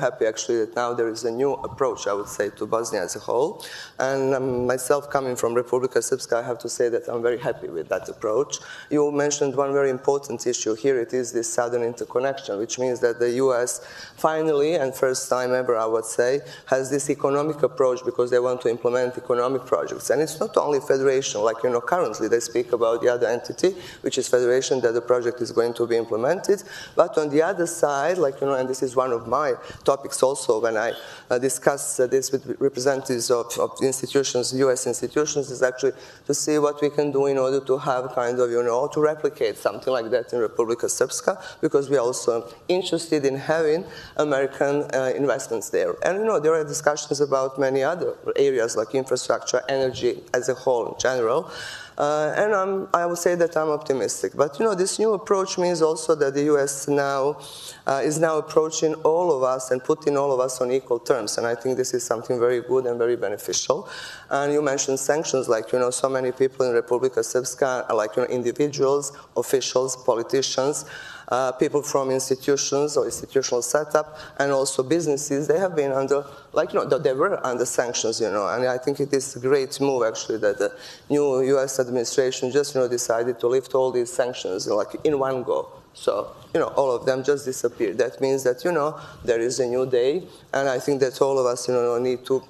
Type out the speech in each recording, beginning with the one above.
happy, actually, that now there is a new approach, I would say, to Bosnia as a whole. And myself, coming from Republika Srpska, I have to say that I'm very happy with that approach. You mentioned one very important issue here. It is this southern interconnection, which means that the U.S. finally, and first time ever, I would say, has this economic approach because they want to implement economic projects. And it's not only federation, like, currently they speak about the other entity, which is federation, that the project is going to be implemented. But on the other side, like, and this is one of my topics also when I discuss this with representatives of institutions, U.S. institutions, is actually to see what we can do in order to have kind of, to replicate something like that in Republika Srpska, because we are also interested in having American investments there. And, there are discussions about many other areas like infrastructure, energy as a whole in general. And I would say that I'm optimistic. But, this new approach means also that the U.S. now is now approaching all of us and putting all of us on equal terms. And I think this is something very good and very beneficial. And you mentioned sanctions, like, so many people in Republika Srpska, like, individuals, officials, politicians, people from institutions or institutional setup, and also businesses, they have been under, like, they were under sanctions, and I think it is a great move, actually, that the new U.S. administration just, decided to lift all these sanctions, like, in one go. So, all of them just disappeared. That means that, there is a new day, and I think that all of us, need to,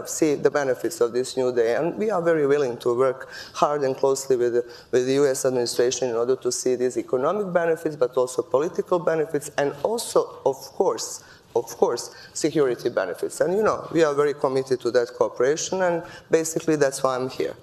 see the benefits of this new day. And we are very willing to work hard and closely with the U.S. administration in order to see these economic benefits, but also political benefits, and also, of course, security benefits. And, we are very committed to that cooperation, and basically that's why I'm here.